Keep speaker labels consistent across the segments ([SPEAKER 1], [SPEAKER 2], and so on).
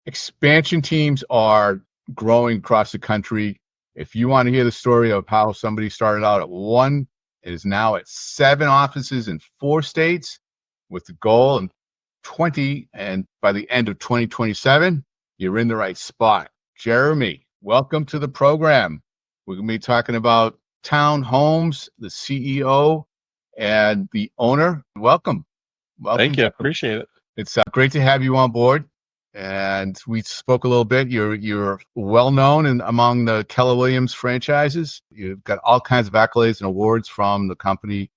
[SPEAKER 1] Expansion teams are growing across the country. If you want to hear the story of how somebody started out at one, it is now at 7 offices in 4 states with the goal in 20, and by the end of 2027, you're in the right spot. Jeremy, welcome to the program. We're going to be talking about Town Homes, the CEO and the owner. Welcome.
[SPEAKER 2] Thank you. Appreciate it.
[SPEAKER 1] It's great to have you on board. And we spoke a little bit. You're well known among the Keller Williams franchises. You've got all kinds of accolades and awards from the company,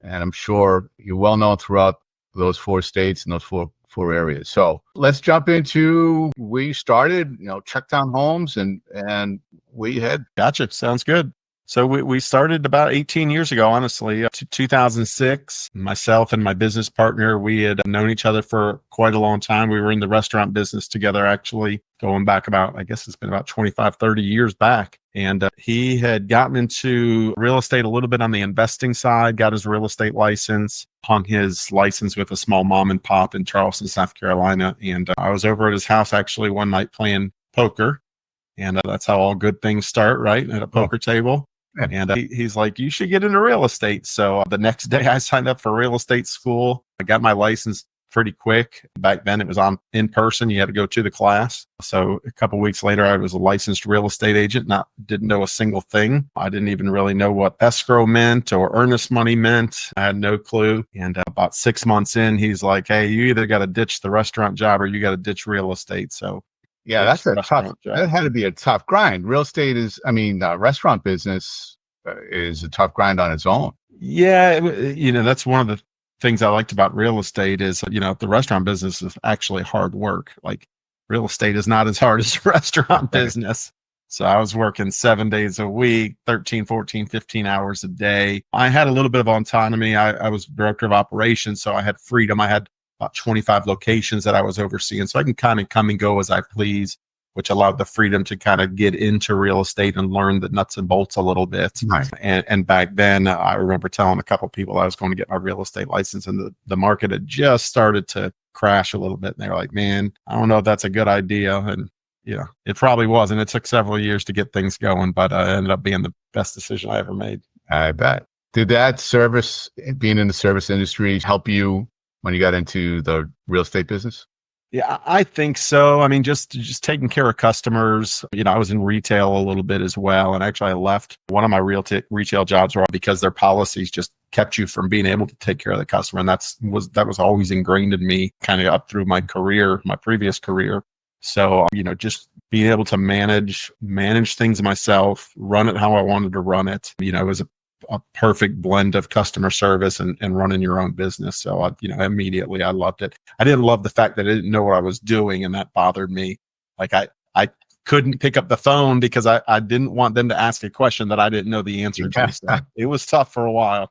[SPEAKER 1] and I'm sure you're well known throughout those 4 states and those four areas. So let's jump into where you started. Chucktown Homes and where you head.
[SPEAKER 2] Gotcha. Sounds good. So we started about 18 years ago, honestly, 2006. Myself and my business partner, we had known each other for quite a long time. We were in the restaurant business together, actually, going back about, I guess it's been about 25, 30 years back. And he had gotten into real estate a little bit on the investing side, got his real estate license, hung his license with a small mom and pop in Charleston, South Carolina. And I was over at his house actually one night playing poker. And that's how all good things start, right? At a poker table. And he's like, you should get into real estate. So the next day I signed up for real estate school. I got my license pretty quick. Back then it was in person. You had to go to the class. So a couple of weeks later, I was a licensed real estate agent. Didn't know a single thing. I didn't even really know what escrow meant or earnest money meant. I had no clue. And about 6 months in, he's like, hey, you either got to ditch the restaurant job or you got to ditch real estate. So
[SPEAKER 1] yeah, that's a tough. That had to be a tough grind. Real estate is, restaurant business is a tough grind on its own.
[SPEAKER 2] Yeah, that's one of the things I liked about real estate is, the restaurant business is actually hard work. Like real estate is not as hard as the restaurant business. So I was working 7 days a week, 13, 14, 15 hours a day. I had a little bit of autonomy. I was director of operations, so I had freedom. I had about 25 locations that I was overseeing. So I can kind of come and go as I please, which allowed the freedom to kind of get into real estate and learn the nuts and bolts a little bit.
[SPEAKER 1] Nice.
[SPEAKER 2] And back then, I remember telling a couple of people I was going to get my real estate license, and the market had just started to crash a little bit. And they were like, man, I don't know if that's a good idea. And it probably wasn't. It took several years to get things going, but it ended up being the best decision I ever made.
[SPEAKER 1] I bet. Did that being in the service industry, help you when you got into the real estate business?
[SPEAKER 2] Yeah, I think so. I mean, just taking care of customers. I was in retail a little bit as well. And actually I left one of my retail jobs because their policies just kept you from being able to take care of the customer. And that was always ingrained in me kind of up through my previous career. So, just being able to manage things myself, run it how I wanted to run it, it was a perfect blend of customer service and running your own business. So, immediately I loved it. I didn't love the fact that I didn't know what I was doing, and that bothered me. Like I couldn't pick up the phone because I didn't want them to ask a question that I didn't know the answer to. So it was tough for a while.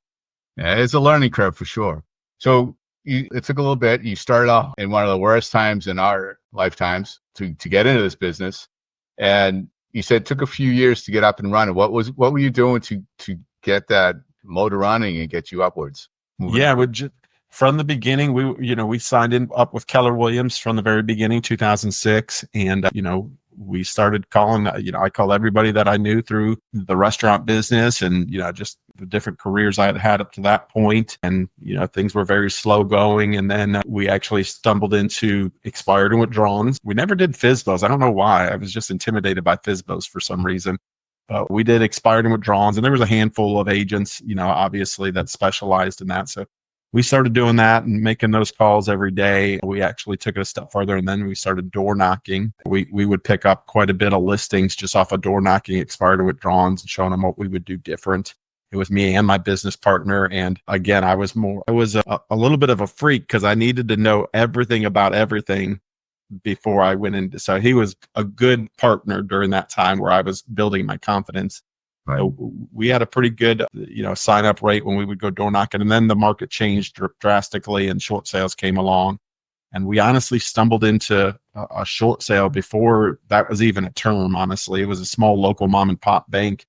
[SPEAKER 1] Yeah, it's a learning curve for sure. So it took a little bit. You started off in one of the worst times in our lifetimes to get into this business. And you said it took a few years to get up and running. What were you doing to get that motor running and get you upwards?
[SPEAKER 2] Yeah, from the beginning, we signed up with Keller Williams from the very beginning, 2006. And, we started calling, I called everybody that I knew through the restaurant business and, just the different careers I had had up to that point. And, things were very slow going. And then we actually stumbled into expired and withdrawals. We never did FSBOs. I don't know why. I was just intimidated by FSBOs for some reason. We did expired and withdrawals, and there was a handful of agents, obviously that specialized in that. So we started doing that and making those calls every day. We actually took it a step further, and then we started door knocking. We would pick up quite a bit of listings just off of door knocking, expired and withdrawals, and showing them what we would do different. It was me and my business partner. And again, I was a little bit of a freak because I needed to know everything about everything before I went in. So he was a good partner during that time where I was building my confidence.
[SPEAKER 1] Right.
[SPEAKER 2] So we had a pretty good, sign up rate when we would go door knocking, and then the market changed drastically and short sales came along. And we honestly stumbled into a short sale before that was even a term. Honestly, it was a small local mom and pop bank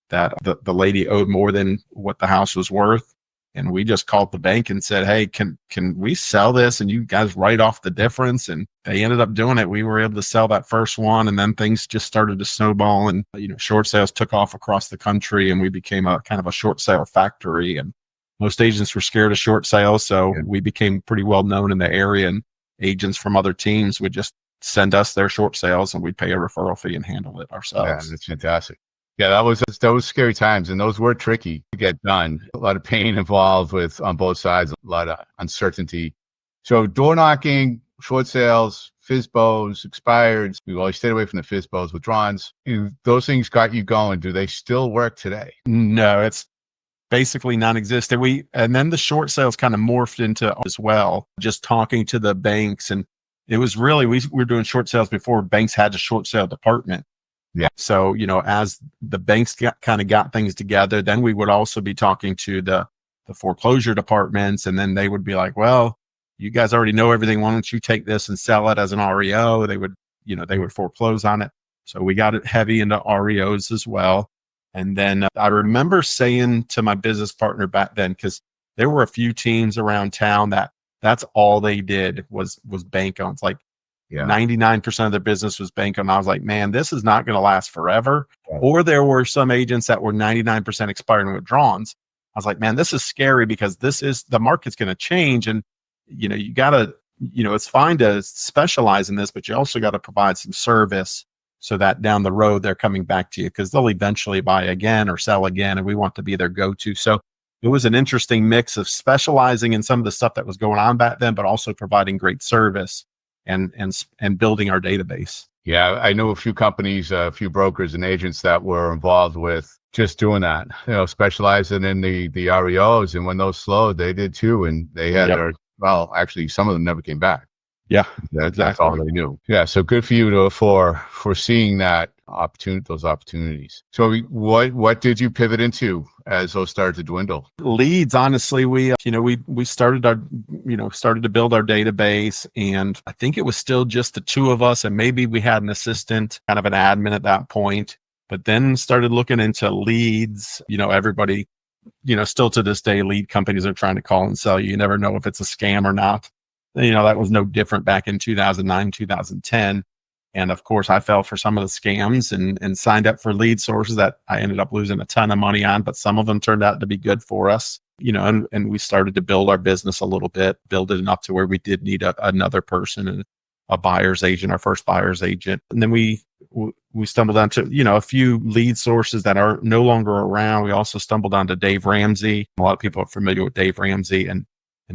[SPEAKER 2] that the lady owed more than what the house was worth. And we just called the bank and said, hey, can we sell this? And you guys write off the difference. And they ended up doing it. We were able to sell that first one. And then things just started to snowball, and, short sales took off across the country, and we became a kind of a short sale factory. And most agents were scared of short sales. So we became pretty well known in the area, and agents from other teams would just send us their short sales, and we'd pay a referral fee and handle it ourselves.
[SPEAKER 1] Yeah, that's fantastic. Yeah, that was scary times, and those were tricky to get done. A lot of pain involved on both sides, a lot of uncertainty. So door knocking, short sales, FSBOs, expireds. We always stayed away from the FSBOs, withdrawals. Those things got you going. Do they still work today?
[SPEAKER 2] No, it's basically non-existent. And then the short sales kind of morphed into as well, just talking to the banks. And it was really, we were doing short sales before banks had a short sale department.
[SPEAKER 1] Yeah.
[SPEAKER 2] So, as the banks got things together, then we would also be talking to the foreclosure departments, and then they would be like, well, you guys already know everything. Why don't you take this and sell it as an REO? They would foreclose on it. So we got it heavy into REOs as well. And then I remember saying to my business partner back then, because there were a few teams around town that's all they did was bank owned. Like 99% of their business was bank owned. I was like, man, this is not going to last forever. Right. Or there were some agents that were 99% expiring withdrawals. I was like, man, this is scary, because the market's going to change. And, you got to, it's fine to specialize in this, but you also got to provide some service so that down the road they're coming back to you, because they'll eventually buy again or sell again. And we want to be their go-to. So it was an interesting mix of specializing in some of the stuff that was going on back then, but also providing great service and building our database.
[SPEAKER 1] Yeah, I know a few companies, a few brokers and agents that were involved with just doing that, specializing in the REOs. And when those slowed, they did too. And they had actually, some of them never came back.
[SPEAKER 2] Yeah,
[SPEAKER 1] that's all they knew. Yeah, so good for you for seeing that those opportunities. So what did you pivot into as those started to dwindle?
[SPEAKER 2] Leads, honestly, we started to build our database, and I think it was still just the two of us, and maybe we had an assistant, kind of an admin at that point. But then started looking into leads. Everybody, still to this day, lead companies are trying to call and sell you. You never know if it's a scam or not. That was no different back in 2009, 2010. And of course, I fell for some of the scams and signed up for lead sources that I ended up losing a ton of money on, but some of them turned out to be good for us, and we started to build our business a little bit, build it enough to where we did need another person, and a buyer's agent, our first buyer's agent. And then we stumbled onto, a few lead sources that are no longer around. We also stumbled onto Dave Ramsey. A lot of people are familiar with Dave Ramsey, and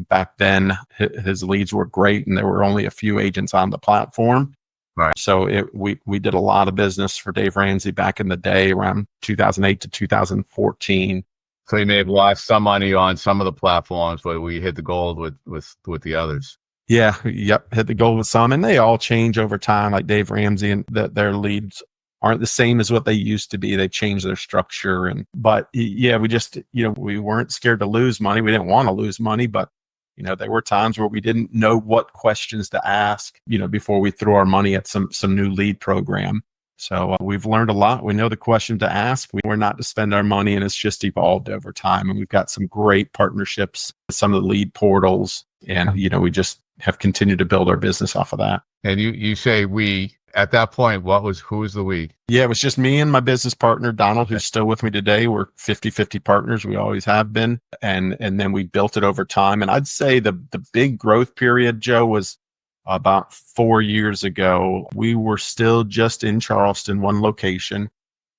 [SPEAKER 2] back then his leads were great, and there were only a few agents on the platform.
[SPEAKER 1] Right.
[SPEAKER 2] So we did a lot of business for Dave Ramsey back in the day, around 2008 to 2014.
[SPEAKER 1] So you may have lost some money on some of the platforms, but we hit the gold with the others.
[SPEAKER 2] Yeah. Yep. Hit the gold with some, and they all change over time. Like Dave Ramsey, and their leads aren't the same as what they used to be. They changed their structure, but we just, we weren't scared to lose money. We didn't want to lose money, but there were times where we didn't know what questions to ask, before we threw our money at some new lead program. So we've learned a lot. We know the question to ask. We're not to spend our money, and it's just evolved over time. And we've got some great partnerships with some of the lead portals, and, we just have continued to build our business off of that.
[SPEAKER 1] And you say we, at that point, who was the we?
[SPEAKER 2] Yeah, it was just me and my business partner, Donald, who's still with me today. We're 50-50 partners. We always have been. And then we built it over time. And I'd say the big growth period, Joe, was about 4 years ago. We were still just in Charleston, one location.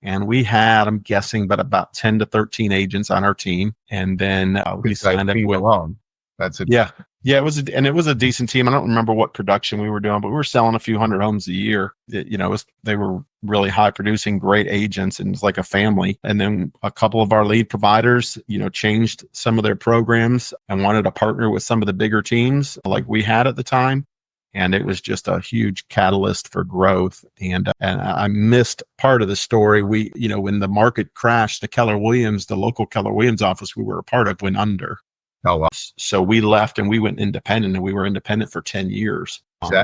[SPEAKER 2] And we had, I'm guessing, but about 10 to 13 agents on our team. And then we signed up with
[SPEAKER 1] alone. That's it.
[SPEAKER 2] Yeah. Yeah, it was a decent team. I don't remember what production we were doing, but we were selling a few hundred homes a year. They were really high producing, great agents, and it's like a family. And then a couple of our lead providers, changed some of their programs and wanted to partner with some of the bigger teams like we had at the time. And it was just a huge catalyst for growth. And I missed part of the story. We, when the market crashed, the local Keller Williams office we were a part of went under.
[SPEAKER 1] Oh, wow.
[SPEAKER 2] So we left and we went independent, and we were independent for 10 years.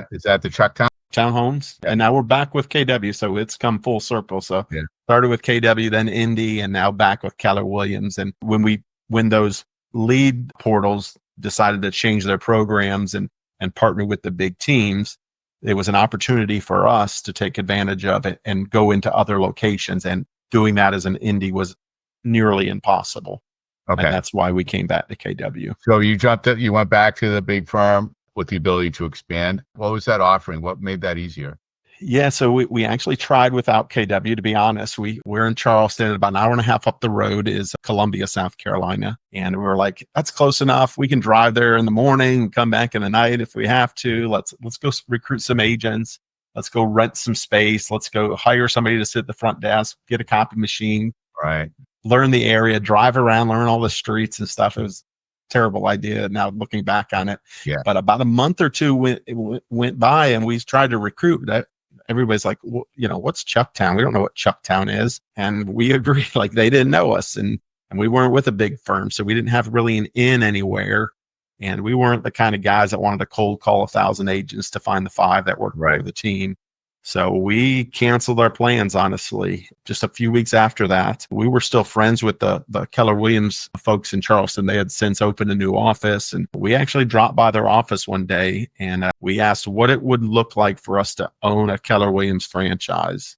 [SPEAKER 1] Is that the Chucktown?
[SPEAKER 2] Townhomes. And now we're back with KW. So it's come full circle. So started with KW, then Indy, and now back with Keller Williams. And when those lead portals decided to change their programs and partner with the big teams, it was an opportunity for us to take advantage of it and go into other locations. And doing that as an indie was nearly impossible.
[SPEAKER 1] Okay.
[SPEAKER 2] And that's why we came back to KW.
[SPEAKER 1] So you went back to the big firm with the ability to expand. What was that offering? What made that easier?
[SPEAKER 2] Yeah, so we actually tried without KW, to be honest. We're in Charleston, about an hour and a half up the road is Columbia, South Carolina. And we were like, that's close enough. We can drive there in the morning, come back in the night if we have to. Let's go recruit some agents. Let's go rent some space. Let's go hire somebody to sit at the front desk, get a copy machine,
[SPEAKER 1] Right.
[SPEAKER 2] learn the area, drive around, learn all the streets and stuff. It was a terrible idea now looking back on it.
[SPEAKER 1] Yeah.
[SPEAKER 2] But about a month or two went by and we tried to recruit that. Everybody's like, well, what's Chucktown? We don't know what Chucktown is. And we agree, like they didn't know us and we weren't with a big firm. So we didn't have really an in anywhere. And we weren't the kind of guys that wanted to cold call 1,000 agents to find the 5 that worked for the team. So we canceled our plans, honestly. Just a few weeks after that, we were still friends with the Keller Williams folks in Charleston. They had since opened a new office, and we actually dropped by their office one day, and we asked what it would look like for us to own a Keller Williams franchise.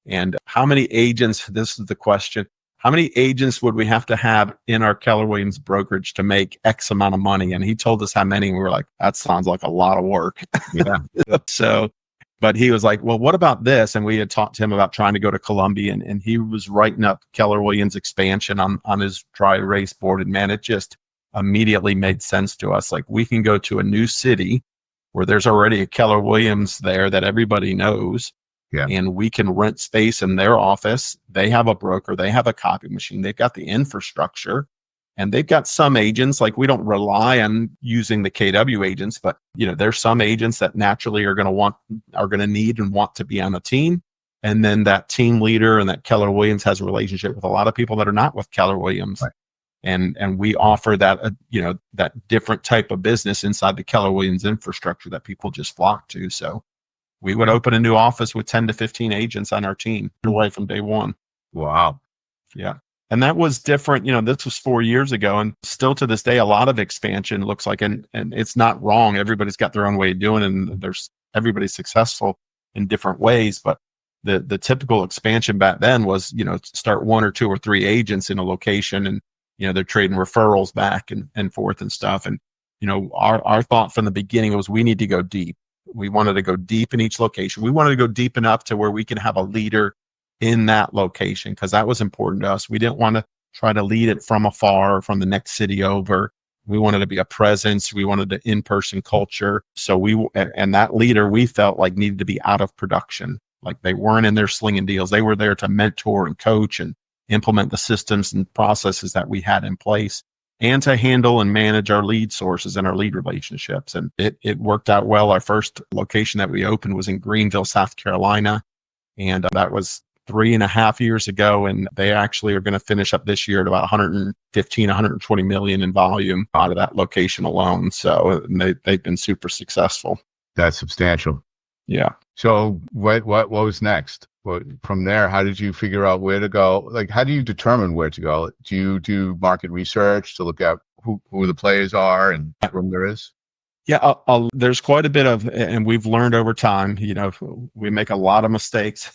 [SPEAKER 2] And how many agents, this is the question, how many agents would we have to have in our Keller Williams brokerage to make X amount of money? And he told us how many, and we were like, that sounds like a lot of work.
[SPEAKER 1] Yeah.
[SPEAKER 2] But he was like, well, what about this? And we had talked to him about trying to go to Columbia, and he was writing up Keller Williams expansion on his dry erase board. And man, it just immediately made sense to us. Like, we can go to a new city where there's already a Keller Williams there that everybody knows.
[SPEAKER 1] Yeah.
[SPEAKER 2] And we can rent space in their office. They have a broker. They have a copy machine. They've got the infrastructure. And they've got some agents, like we don't rely on using the KW agents, but there's some agents that naturally are going to need and want to be on a team. And then that team leader and that Keller Williams has a relationship with a lot of people that are not with Keller Williams.
[SPEAKER 1] Right.
[SPEAKER 2] And we offer that, that different type of business inside the Keller Williams infrastructure that people just flock to. So we would open a new office with 10 to 15 agents on our team away from day one.
[SPEAKER 1] Wow.
[SPEAKER 2] Yeah. And that was different. This was 4 years ago, and still to this day, a lot of expansion looks like, and it's not wrong. Everybody's got their own way of doing it, and everybody's successful in different ways. But the typical expansion back then was, start 1 or 2 or 3 agents in a location, and they're trading referrals back and forth and stuff. And our thought from the beginning was we need to go deep. We wanted to go deep in each location. We wanted to go deep enough to where we can have a leader in that location, because that was important to us. We didn't want to try to lead it from afar, from the next city over. We wanted to be a presence. We wanted an in-person culture. So and that leader, we felt like needed to be out of production. Like, they weren't in there slinging deals. They were there to mentor and coach and implement the systems and processes that we had in place, and to handle and manage our lead sources and our lead relationships. And it worked out well. Our first location that we opened was in Greenville, South Carolina. And that was 3.5 years ago, and they actually are going to finish up this year at about 115, 120 million in volume out of that location alone. So they've been super successful.
[SPEAKER 1] That's substantial.
[SPEAKER 2] Yeah.
[SPEAKER 1] So what was next? From there, how did you figure out where to go? Like, how do you determine where to go? Do you do market research to look at who the players are and what room there is?
[SPEAKER 2] Yeah, there's quite a bit of, and we've learned over time. We make a lot of mistakes.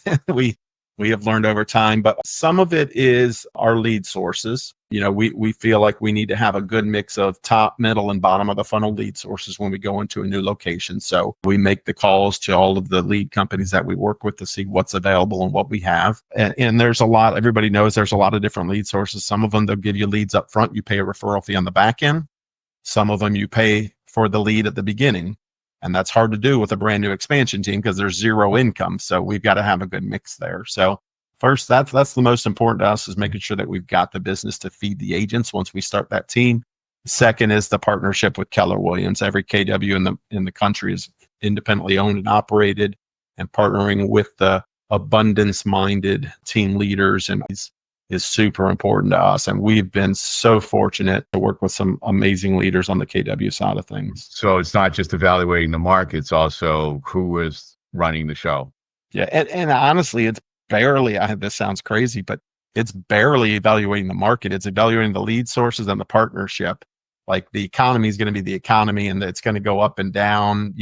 [SPEAKER 2] We have learned over time, but some of it is our lead sources. We feel like we need to have a good mix of top, middle, and bottom of the funnel lead sources when we go into a new location. So we make the calls to all of the lead companies that we work with to see what's available and what we have. And there's a lot, everybody knows there's a lot of different lead sources. Some of them, they'll give you leads up front. You pay a referral fee on the back end. Some of them you pay for the lead at the beginning. And that's hard to do with a brand new expansion team because there's zero income. So we've got to have a good mix there. So first, that's the most important to us, is making sure that we've got the business to feed the agents once we start that team. Second is the partnership with Keller Williams. Every KW in the country is independently owned and operated, and partnering with the abundance-minded team leaders and is super important to us. And we've been so fortunate to work with some amazing leaders on the KW side of things.
[SPEAKER 1] So it's not just evaluating the market, it's also who is running the show.
[SPEAKER 2] Yeah. And honestly, it's barely, this sounds crazy, but it's barely evaluating the market. It's evaluating the lead sources and the partnership. Like the economy is going to be the economy and it's going to go up and down.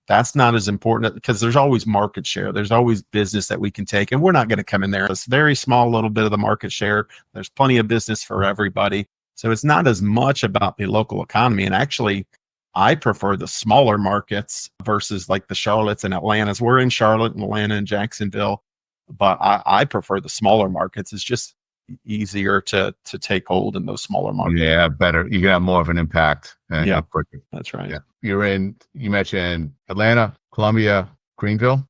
[SPEAKER 2] That's not as important because there's always market share. There's always business that we can take, and we're not going to come in there. It's a very small little bit of the market share. There's plenty of business for everybody. So it's not as much about the local economy. And actually, I prefer the smaller markets versus like the Charlottes and Atlantas. We're in Charlotte and Atlanta and Jacksonville, but I prefer the smaller markets. It's just easier to take hold in those smaller markets.
[SPEAKER 1] Yeah, better. You can have more of an impact.
[SPEAKER 2] Yeah,
[SPEAKER 1] quicker.
[SPEAKER 2] That's right.
[SPEAKER 1] Yeah. You mentioned Atlanta, Columbia, Greenville.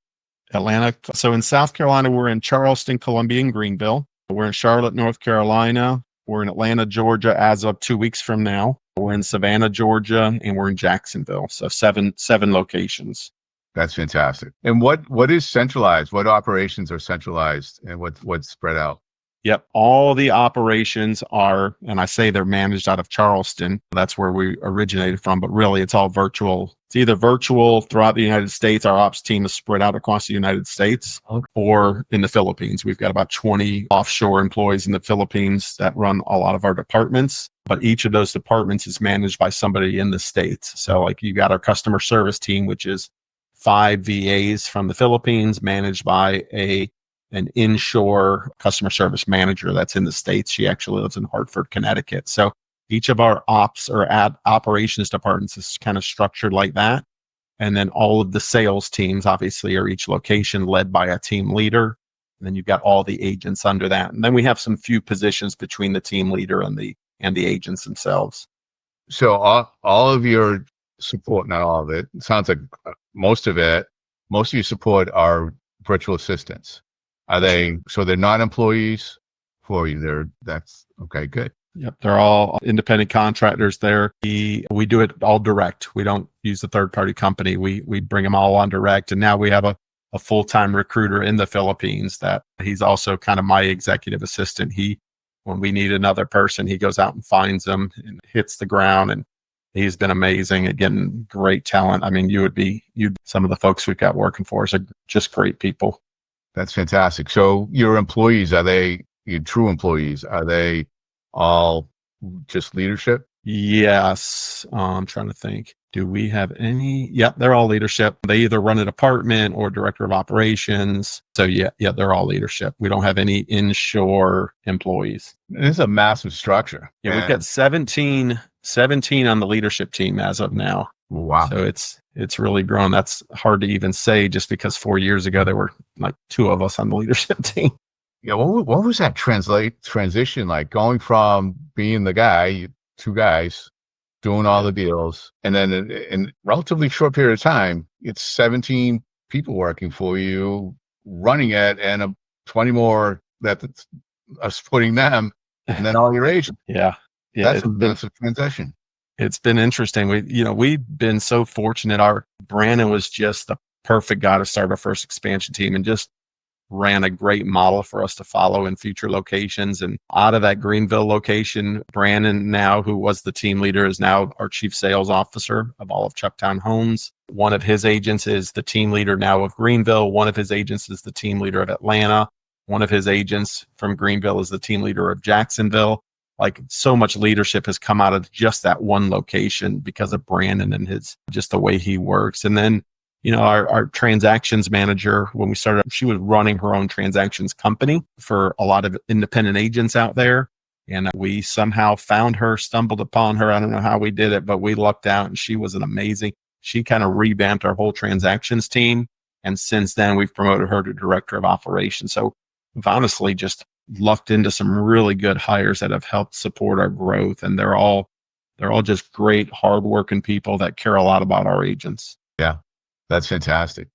[SPEAKER 2] Atlanta. So in South Carolina, we're in Charleston, Columbia, and Greenville. We're in Charlotte, North Carolina. We're in Atlanta, Georgia, as of 2 weeks from now. We're in Savannah, Georgia, and we're in Jacksonville. So seven locations.
[SPEAKER 1] That's fantastic. And what is centralized? What operations are centralized, and what's spread out?
[SPEAKER 2] Yep. All the operations are, and I say they're managed out of Charleston. That's where we originated from, but really it's all virtual. It's either virtual throughout the United States. Our ops team is spread out across the United States, or in the Philippines. We've got about 20 offshore employees in the Philippines that run a lot of our departments, but each of those departments is managed by somebody in the States. So like you got our customer service team, which is 5 VAs from the Philippines managed by an inshore customer service manager that's in the States. She actually lives in Hartford, Connecticut. So each of our ops or operations departments is kind of structured like that. And then all of the sales teams obviously are each location led by a team leader. And then you've got all the agents under that. And then we have some few positions between the team leader and the agents themselves.
[SPEAKER 1] So all of your support, not all of it sounds like most of your support are virtual assistants. Are they, so they're not employees for you? That's okay, good.
[SPEAKER 2] Yep. They're all independent contractors there. We do it all direct. We don't use a third party company. We bring them all on direct. And now we have a full-time recruiter in the Philippines that he's also kind of my executive assistant. When we need another person, he goes out and finds them and hits the ground. And he's been amazing at getting great talent. I mean, some of the folks we've got working for us are just great people.
[SPEAKER 1] That's fantastic. So your employees, are they your true employees? Are they all just leadership?
[SPEAKER 2] Yes. I'm trying to think. Do we have any? Yep, they're all leadership. They either run a department or director of operations. So yeah, they're all leadership. We don't have any inshore employees.
[SPEAKER 1] It's a massive structure.
[SPEAKER 2] Yeah, we've got 17 on the leadership team as of now.
[SPEAKER 1] Wow.
[SPEAKER 2] So it's really grown. That's hard to even say just because 4 years ago, there were like 2 of us on the leadership team.
[SPEAKER 1] Yeah. What was that transition like, going from being the guy, 2 guys doing all the deals, and then in a relatively short period of time, it's 17 people working for you, running it, and 20 more that's supporting them, and then all your agents.
[SPEAKER 2] Yeah.
[SPEAKER 1] That's a transition.
[SPEAKER 2] It's been interesting. We've been so fortunate. Brandon was just the perfect guy to start our first expansion team and just ran a great model for us to follow in future locations. And out of that Greenville location, Brandon now, who was the team leader, is now our chief sales officer of all of Chucktown homes. One of his agents is the team leader now of Greenville. One of his agents is the team leader of Atlanta. One of his agents from Greenville is the team leader of Jacksonville. Like, so much leadership has come out of just that one location because of Brandon and just the way he works. And then, our transactions manager, when we started, she was running her own transactions company for a lot of independent agents out there. And we somehow found her, stumbled upon her. I don't know how we did it, but we lucked out, and she was she kind of revamped our whole transactions team. And since then, we've promoted her to director of operations. So we've honestly just lucked into some really good hires that have helped support our growth. And they're all just great, hardworking people that care a lot about our agents.
[SPEAKER 1] Yeah, that's fantastic.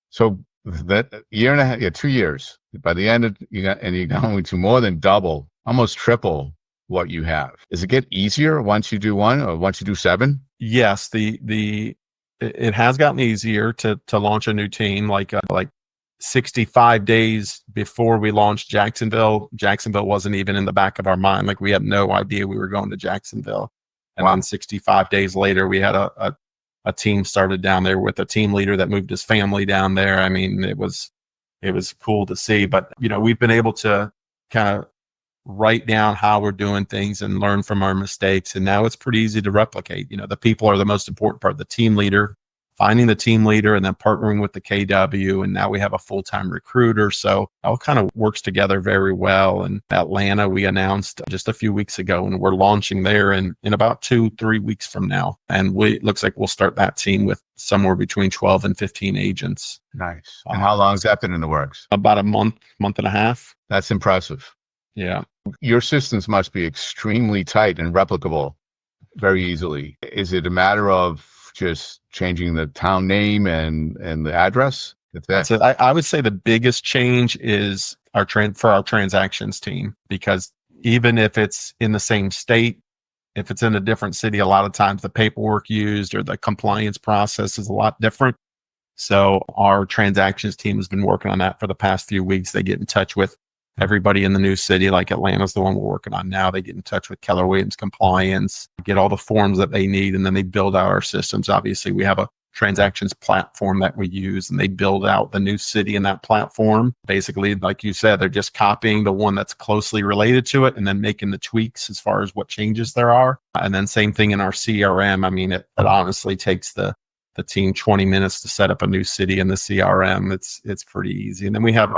[SPEAKER 1] So that year and a half, 2 years, by the end of you're going to more than double, almost triple what you have. Does it get easier once you do 1 or once you do 7?
[SPEAKER 2] Yes, it has gotten easier to launch a new team. Like 65 days before we launched Jacksonville wasn't even in the back of our mind. Like, we had no idea we were going to Jacksonville. And then 65 days later, we had a team started down there with a team leader that moved his family down there. I mean, it was cool to see. But, we've been able to kind of write down how we're doing things and learn from our mistakes. And now it's pretty easy to replicate. The people are the most important part, the team leader, finding the team leader and then partnering with the KW. And now we have a full-time recruiter. So it all kind of works together very well. And Atlanta, we announced just a few weeks ago, and we're launching there in about 2-3 weeks from now. And it looks like we'll start that team with somewhere between 12 and 15 agents.
[SPEAKER 1] Nice. And how long has that been in the works?
[SPEAKER 2] About a month and a half.
[SPEAKER 1] That's impressive.
[SPEAKER 2] Yeah.
[SPEAKER 1] Your systems must be extremely tight and replicable very easily. Is it a matter of just changing the town name and the address?
[SPEAKER 2] That's it. I would say the biggest change is for our transactions team, because even if it's in the same state, if it's in a different city, a lot of times the paperwork used or the compliance process is a lot different. So our transactions team has been working on that for the past few weeks. They get in touch with everybody in the new city, like Atlanta's the one we're working on now. They get in touch with Keller Williams compliance, get all the forms that they need, and then they build out our systems. Obviously, we have a transactions platform that we use, and they build out the new city in that platform. Basically, like you said, they're just copying the one that's closely related to it and then making the tweaks as far as what changes there are. And then same thing in our CRM. I mean, it honestly takes the team 20 minutes to set up a new city in the CRM. It's pretty easy. And then we have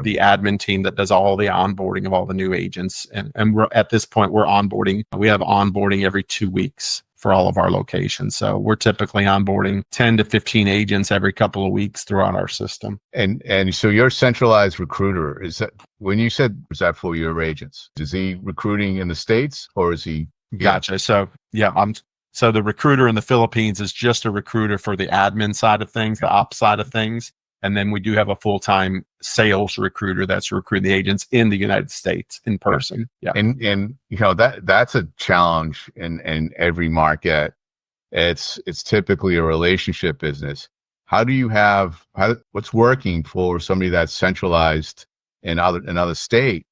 [SPEAKER 2] the admin team that does all the onboarding of all the new agents. And we're at this point, we have onboarding every 2 weeks for all of our locations. So we're typically onboarding 10 to 15 agents every couple of weeks throughout our system.
[SPEAKER 1] And so your centralized recruiter, is that for your agents? Is he recruiting in the States or is he?
[SPEAKER 2] Gotcha. So so the recruiter in the Philippines is just a recruiter for the admin side of things, the ops side of things. And then we do have a full-time sales recruiter that's recruiting the agents in the United States in person. Yeah.
[SPEAKER 1] And that's a challenge in every market. It's typically a relationship business. What's working for somebody that's centralized in another state,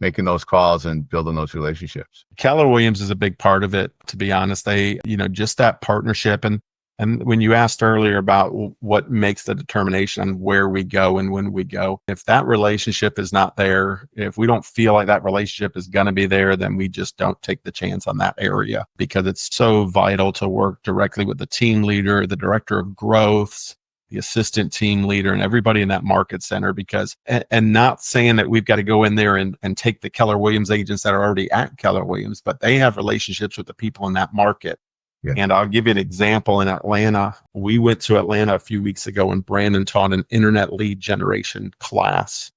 [SPEAKER 1] making those calls and building those relationships?
[SPEAKER 2] Keller Williams is a big part of it, to be honest. They, just that partnership. And when you asked earlier about what makes the determination on where we go and when we go, if that relationship is not there, if we don't feel like that relationship is going to be there, then we just don't take the chance on that area, because it's so vital to work directly with the team leader, the director of growth, the assistant team leader, and everybody in that market center. Because, and not saying that we've got to go in there and take the Keller Williams agents that are already at Keller Williams, but they have relationships with the people in that market. Yeah. And I'll give you an example. In Atlanta, we went to Atlanta a few weeks ago, and Brandon taught an internet lead generation class.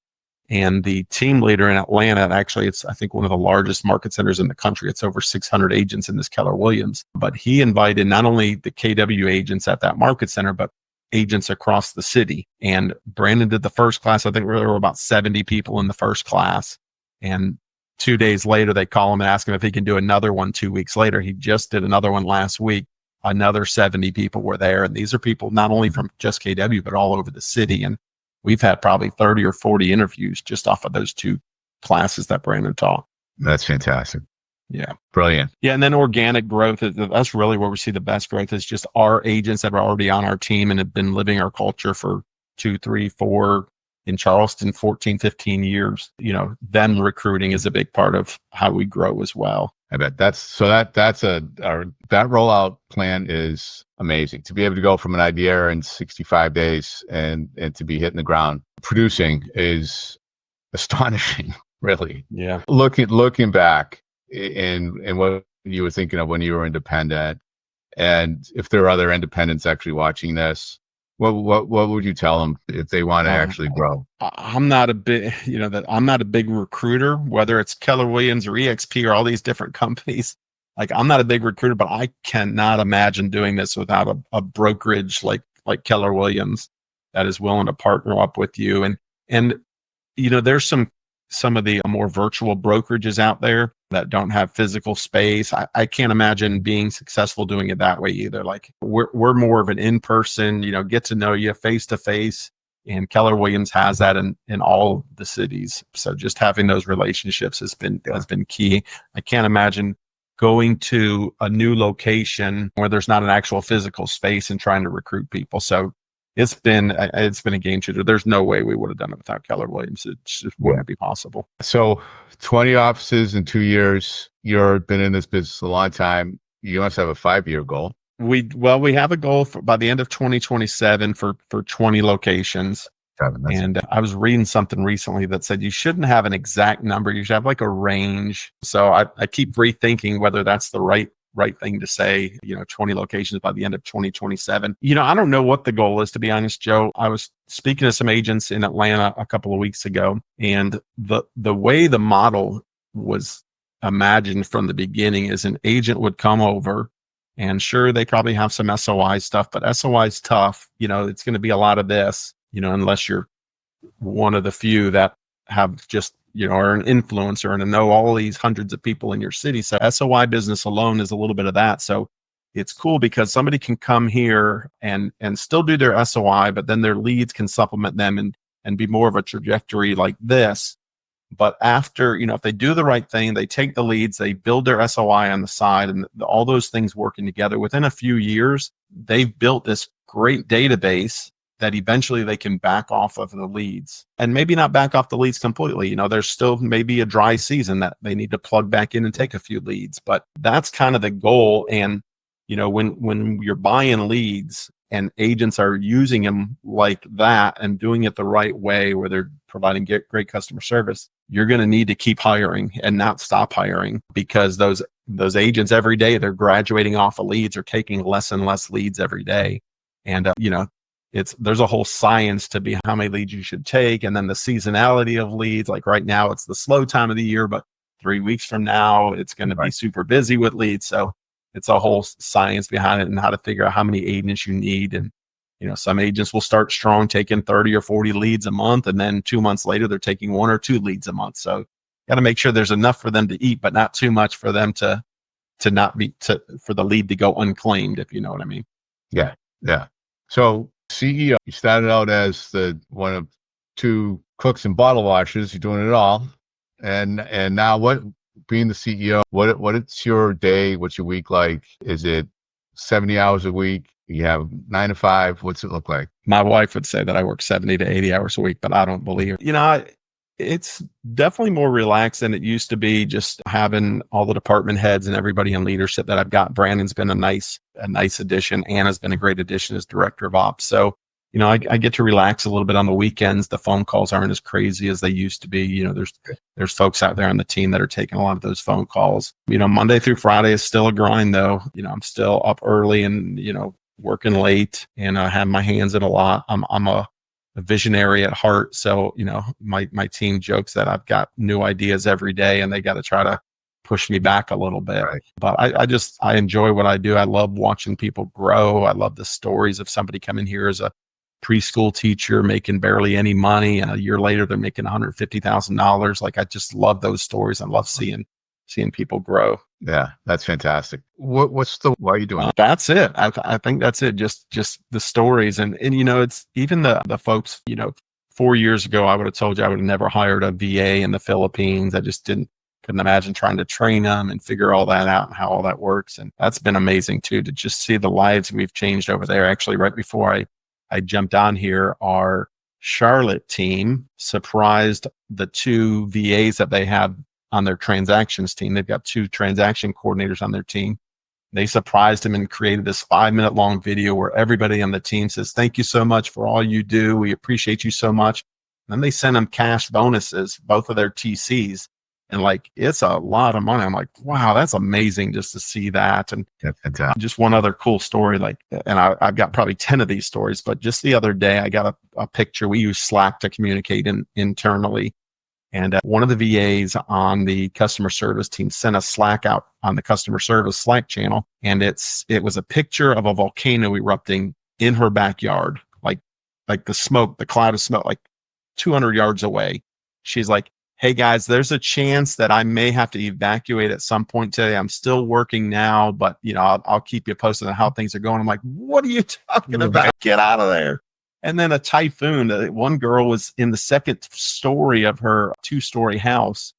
[SPEAKER 2] And the team leader in Atlanta, actually, it's, I think, one of the largest market centers in the country. It's over 600 agents in this Keller Williams. But he invited not only the KW agents at that market center, but agents across the city. And Brandon did the first class. I think there were about 70 people in the first class. And 2 days later, they call him and ask him if he can do another one 2 weeks later. He just did another one last week. Another 70 people were there. And these are people not only from just KW, but all over the city. And we've had probably 30 or 40 interviews just off of those 2 classes that Brandon taught.
[SPEAKER 1] That's fantastic.
[SPEAKER 2] Yeah.
[SPEAKER 1] Brilliant.
[SPEAKER 2] Yeah. And then organic growth, that's really where we see the best growth, is just our agents that are already on our team and have been living our culture for 2, 3, 4, in Charleston, 14, 15 years. Them recruiting is a big part of how we grow as well.
[SPEAKER 1] I bet that rollout plan is amazing. To be able to go from an idea in 65 days and to be hitting the ground producing is astonishing, really.
[SPEAKER 2] Yeah.
[SPEAKER 1] Looking back and what you were thinking of when you were independent, and if there are other independents actually watching this, what would you tell them if they want to actually grow?
[SPEAKER 2] I'm not a big recruiter, whether it's Keller Williams or EXP or all these different companies. Like, I'm not a big recruiter, but I cannot imagine doing this without a brokerage like Keller Williams that is willing to partner up with you. And there's some of the more virtual brokerages out there that don't have physical space. I can't imagine being successful doing it that way either. Like, we're more of an in-person, get to know you face to face. And Keller Williams has that in all the cities. So just having those relationships has been key. I can't imagine going to a new location where there's not an actual physical space and trying to recruit people. So it's been a game changer. There's no way we would have done it without Keller Williams. It just wouldn't be possible.
[SPEAKER 1] So 20 offices in 2 years. You've been in this business a long time. You must have a 5-year goal.
[SPEAKER 2] We have a goal for by the end of 2027 for 20 locations. And I was reading something recently that said you shouldn't have an exact number. You should have like a range. So I keep rethinking whether that's the right thing to say, 20 locations by the end of 2027. I don't know what the goal is, to be honest, Joe. I was speaking to some agents in Atlanta a couple of weeks ago, and the way the model was imagined from the beginning is an agent would come over, and sure, they probably have some SOI stuff, but SOI is tough. It's going to be a lot of this, unless you're one of the few that have just, are an influencer and to know all these hundreds of people in your city. So SOI business alone is a little bit of that. So it's cool because somebody can come here and still do their SOI, but then their leads can supplement them and be more of a trajectory like this. But after, if they do the right thing, they take the leads, they build their SOI on the side, and all those things working together, within a few years, they've built this great database that eventually they can back off of the leads, and maybe not back off the leads completely. There's still maybe a dry season that they need to plug back in and take a few leads, but that's kind of the goal. And, when you're buying leads and agents are using them like that and doing it the right way, where they're providing great customer service, you're going to need to keep hiring and not stop hiring, because those agents every day, they're graduating off of leads or taking less and less leads every day. And, there's a whole science to be how many leads you should take. And then the seasonality of leads, like right now, it's the slow time of the year, but 3 weeks from now, it's going to be super busy with leads. So it's a whole science behind it and how to figure out how many agents you need. And, some agents will start strong, taking 30 or 40 leads a month. And then 2 months later, they're taking 1 or 2 leads a month. So got to make sure there's enough for them to eat, but not too much for them to not be, for the lead to go unclaimed, if you know what I mean.
[SPEAKER 1] Yeah. Yeah. So CEO, you started out as the one of 2 cooks and bottle washers. You're doing it all. And now being the CEO, what is your day? What's your week like? Is it 70 hours a week? You have 9 to 5. What's it look like?
[SPEAKER 2] My wife would say that I work 70 to 80 hours a week, but I don't believe it. It's definitely more relaxed than it used to be, just having all the department heads and everybody in leadership that I've got. Brandon's been a nice addition. Anna's been a great addition as director of ops. So, I get to relax a little bit on the weekends. The phone calls aren't as crazy as they used to be. There's folks out there on the team that are taking a lot of those phone calls. Monday through Friday is still a grind though. I'm still up early and, working late, and I have my hands in a lot. I'm a visionary at heart. So, my team jokes that I've got new ideas every day and they got to try to push me back a little bit. Right. But I enjoy what I do. I love watching people grow. I love the stories of somebody coming here as a preschool teacher making barely any money, and a year later they're making $150,000. Like, I just love those stories. I love seeing people grow.
[SPEAKER 1] Yeah, that's fantastic. Why are you doing it?
[SPEAKER 2] That's it. I think that's it. Just the stories. And it's even the folks, 4 years ago, I would have told you I would have never hired a VA in the Philippines. I just couldn't imagine trying to train them and figure all that out and how all that works. And that's been amazing too, to just see the lives we've changed over there. Actually, right before I jumped on here, our Charlotte team surprised the 2 VAs that they have on their transactions team. They've got 2 transaction coordinators on their team. They surprised him and created this 5-minute long video where everybody on the team says, "Thank you so much for all you do. We appreciate you so much." And then they sent them cash bonuses, both of their TCs. And it's a lot of money. I'm like, wow, that's amazing just to see that. And just one other cool story, and I've got probably 10 of these stories, but just the other day, I got a picture. We use Slack to communicate internally. And one of the VAs on the customer service team sent a Slack out on the customer service Slack channel. And it was a picture of a volcano erupting in her backyard, like the cloud of smoke, 200 yards away. She's like, "Hey guys, there's a chance that I may have to evacuate at some point today. I'm still working now, but I'll keep you posted on how things are going." I'm like, "What are you talking about? Get out of there." And then a typhoon. One girl was in the 2nd story of her 2-story house,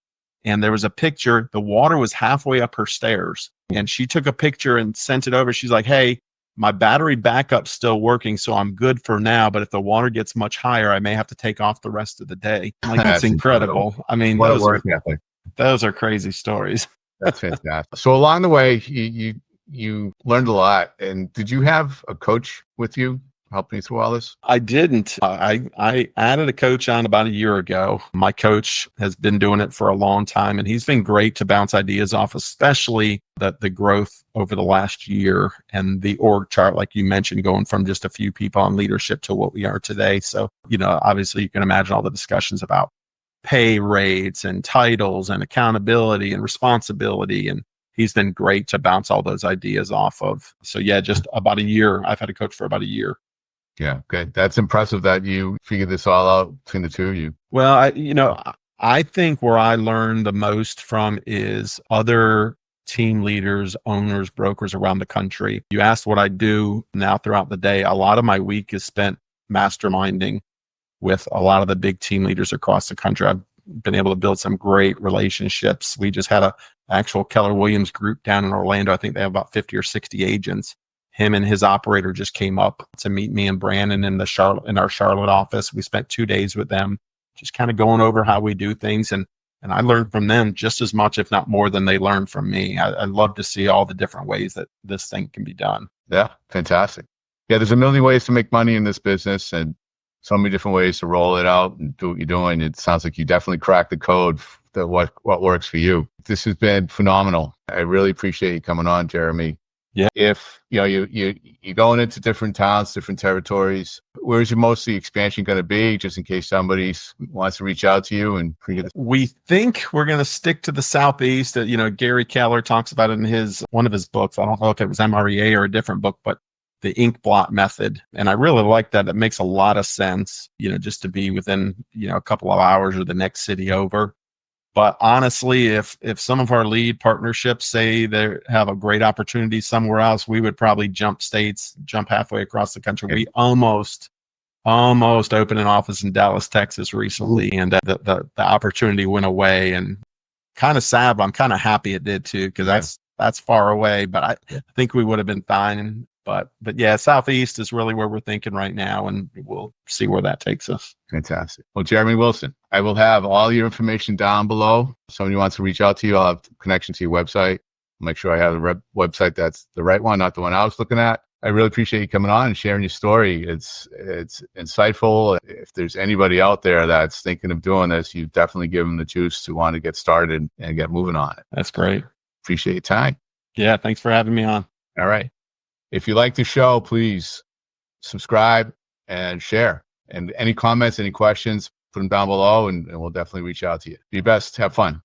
[SPEAKER 2] and there was a picture. The water was halfway up her stairs, and she took a picture and sent it over. She's like, "Hey, my battery backup's still working, so I'm good for now. But if the water gets much higher, I may have to take off the rest of the day. I'm like, that's incredible. I mean,
[SPEAKER 1] What a work ethic.
[SPEAKER 2] those are crazy stories.
[SPEAKER 1] That's fantastic. So along the way, you learned a lot. And did you have a coach with you helping you through all this?
[SPEAKER 2] I didn't. I added a coach on about a year ago. My coach has been doing it for a long time, and he's been great to bounce ideas off, especially the growth over the last year and the org chart, like you mentioned, going from just a few people on leadership to what we are today. So, obviously you can imagine all the discussions about pay rates and titles and accountability and responsibility. And he's been great to bounce all those ideas off of. So yeah, just about a year. I've had a coach for about a year.
[SPEAKER 1] Yeah. Good. That's impressive that you figured this all out between the two of you.
[SPEAKER 2] Well, I think where I learned the most from is other team leaders, owners, brokers around the country. You asked what I do now throughout the day. A lot of my week is spent masterminding with a lot of the big team leaders across the country. I've been able to build some great relationships. We just had a actual Keller Williams group down in Orlando. I think they have about 50 or 60 agents. Him and his operator just came up to meet me and Brandon in our Charlotte office. We spent 2 days with them, just kind of going over how we do things. And I learned from them just as much, if not more, than they learned from me. I love to see all the different ways that this thing can be done.
[SPEAKER 1] Yeah, fantastic. Yeah, there's a million ways to make money in this business and so many different ways to roll it out and do what you're doing. It sounds like you definitely cracked the code that what works for you. This has been phenomenal. I really appreciate you coming on, Jeremy.
[SPEAKER 2] Yeah.
[SPEAKER 1] If you're going into different towns, different territories, where's your mostly expansion going to be, just in case somebody wants to reach out to you and figure this?
[SPEAKER 2] We think we're going to stick to the Southeast. Gary Keller talks about it in one of his books. I don't know if it was MREA or a different book, but the ink blot method. And I really like that. It makes a lot of sense, just to be within, a couple of hours or the next city over. But honestly, if some of our lead partnerships say they have a great opportunity somewhere else, we would probably jump states, jump halfway across the country. We almost opened an office in Dallas, Texas recently, and the opportunity went away. And kind of sad, but I'm kind of happy it did too, because that's far away. But I think we would have been fine. But yeah, Southeast is really where we're thinking right now, and we'll see where that takes us.
[SPEAKER 1] Fantastic. Well, Jeremy Wilson, I will have all your information down below. If somebody wants to reach out to you, I'll have connection to your website. I'll make sure I have the website that's the right one, not the one I was looking at. I really appreciate you coming on and sharing your story. It's insightful. If there's anybody out there that's thinking of doing this, you definitely give them the juice to want to get started and get moving on it.
[SPEAKER 2] That's great.
[SPEAKER 1] Appreciate your time.
[SPEAKER 2] Yeah, thanks for having me on.
[SPEAKER 1] All right. If you like the show, please subscribe and share. And any comments, any questions, put them down below, and we'll definitely reach out to you. Do your best. Have fun.